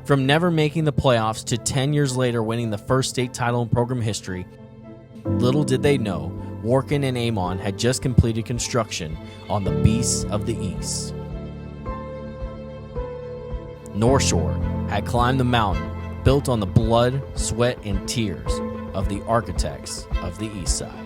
From never making the playoffs to 10 years later winning the first state title in program history, little did they know, Workin and Amon had just completed construction on the Beasts of the East. North Shore had climbed the mountain, built on the blood, sweat, and tears of the architects of the East Side.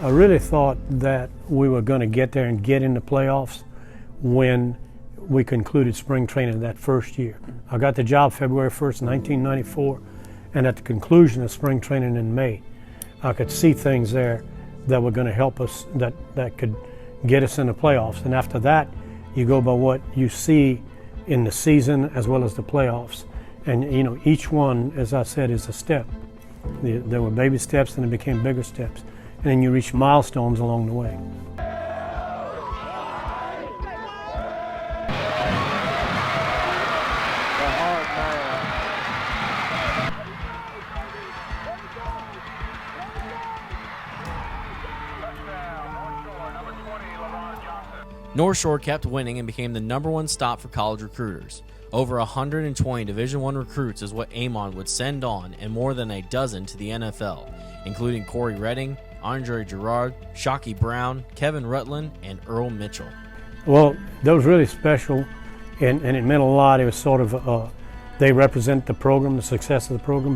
I really thought that we were going to get there and get in the playoffs when we concluded spring training that first year. I got the job February 1st, 1994, and at the conclusion of spring training in May, I could see things there that were going to help us, that could get us in the playoffs. And after that, you go by what you see in the season as well as the playoffs. And you know, each one, as I said, is a step. There were baby steps and it became bigger steps. And then you reach milestones along the way. North Shore kept winning and became the #1 stop for college recruiters. Over 120 Division I recruits is what Amon would send on, and more than a dozen to the NFL, including Corey Redding, Andre Gerard, Shockey Brown, Kevin Rutland, and Earl Mitchell. Well, that was really special, and it meant a lot. It was sort of, they represent the program, the success of the program,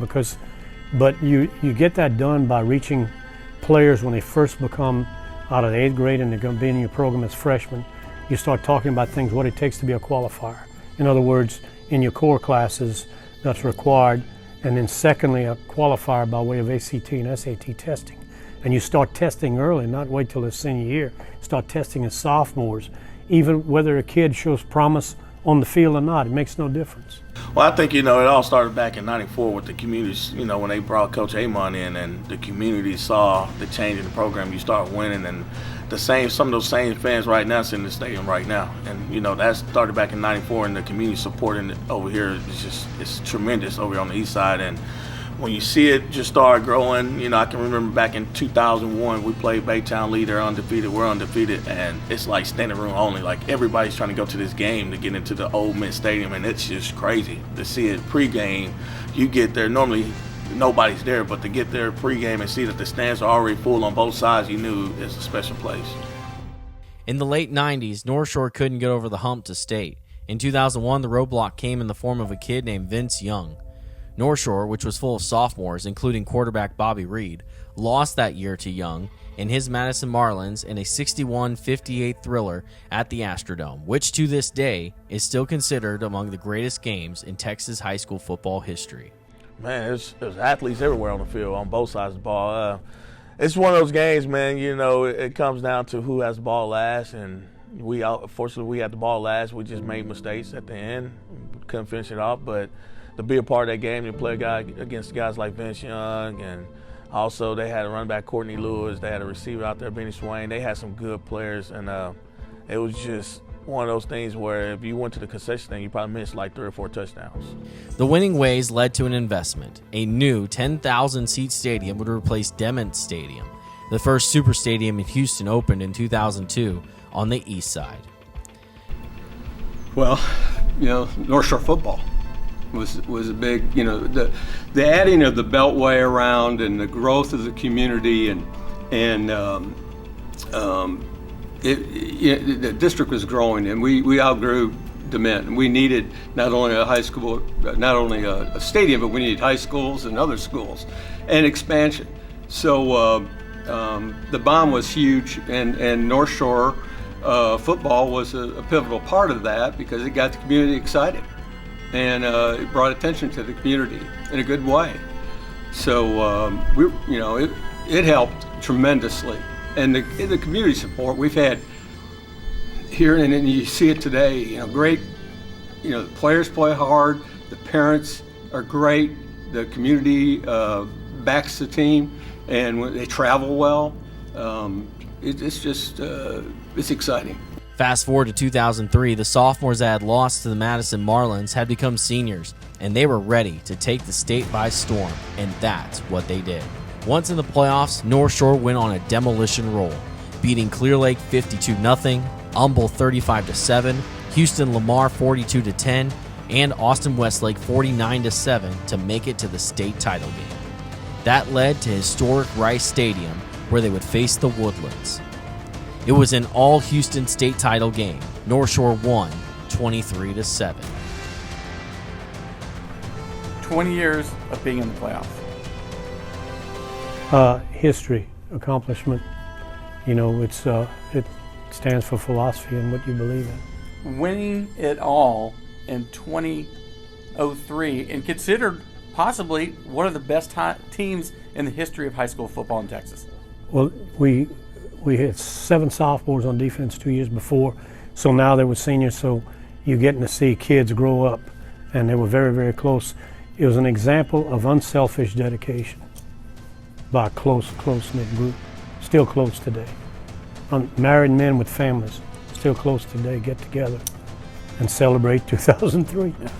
but you get that done by reaching players when they first become out of the 8th grade and they're going to be in your program as freshmen. You start talking about things, what it takes to be a qualifier. In other words, in your core classes, that's required. And then secondly, a qualifier by way of ACT and SAT testing. And you start testing early, not wait till the senior year. Start testing as sophomores. Even whether a kid shows promise on the field or not, it makes no difference. Well, I think, it all started back in '94 with the communities, when they brought Coach Amon in and the community saw the change in the program. You start winning, and some of those same fans right now sit in the stadium right now. And, that started back in '94, and the community supporting it over here it's tremendous over here on the east side. And when you see it just start growing, I can remember back in 2001, we played Baytown Lee, they're undefeated, we're undefeated, and it's like standing room only. Like, everybody's trying to go to this game to get into the old Mint Stadium, and it's just crazy to see it pregame. You get there, normally nobody's there, but to get there pregame and see that the stands are already full on both sides, you knew it's a special place. In the late 90s, North Shore couldn't get over the hump to state. In 2001, the roadblock came in the form of a kid named Vince Young. North Shore, which was full of sophomores, including quarterback Bobby Reed, lost that year to Young and his Madison Marlins in a 61-58 thriller at the Astrodome, which to this day is still considered among the greatest games in Texas high school football history. Man, there's athletes everywhere on the field, on both sides of the ball. It's one of those games, man, it comes down to who has the ball last, and fortunately we had the ball last. We just made mistakes at the end, couldn't finish it off, but to be a part of that game, to play a guy against guys like Vince Young, and also they had a running back, Courtney Lewis. They had a receiver out there, Benny Swain. They had some good players, and it was just one of those things where if you went to the concession stand, you probably missed like 3 or 4 touchdowns. The winning ways led to an investment. A new 10,000-seat stadium would replace Dement Stadium. The first super stadium in Houston opened in 2002 on the east side. Well, North Shore football was a big, the adding of the beltway around and the growth of the community and the district was growing, and we outgrew Dement, and we needed not only a stadium, but we needed high schools and other schools and expansion. So the bomb was huge, and North Shore football was a pivotal part of that because it got the community excited. And it brought attention to the community in a good way. So it helped tremendously. And the community support we've had here, and you see it today, great, the players play hard, the parents are great, the community backs the team, and they travel well. It's just, it's exciting. Fast forward to 2003, the sophomores that had lost to the Madison Marlins had become seniors, and they were ready to take the state by storm, and that's what they did. Once in the playoffs, North Shore went on a demolition roll, beating Clear Lake 52-0, Humble 35-7, Houston Lamar 42-10, and Austin Westlake 49-7 to make it to the state title game. That led to historic Rice Stadium, where they would face the Woodlands. It was an all-Houston state title game. North Shore won 23-7. 20 years of being in the playoffs. History, accomplishment. It stands for philosophy and what you believe in. Winning it all in 2003 and considered possibly one of the best teams in the history of high school football in Texas. Well, we had 7 sophomores on defense 2 years before, so now they were seniors, so you're getting to see kids grow up, and they were very, very close. It was an example of unselfish dedication by a close-knit group, still close today. Married men with families, still close today, get together and celebrate 2003. Yeah.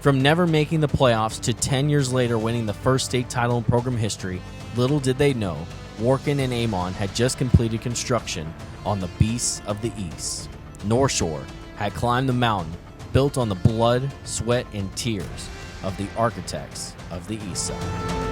From never making the playoffs to 10 years later winning the first state title in program history, little did they know, Workin and Amon had just completed construction on the Beasts of the East. North Shore had climbed the mountain built on the blood, sweat, and tears of the architects of the East Side.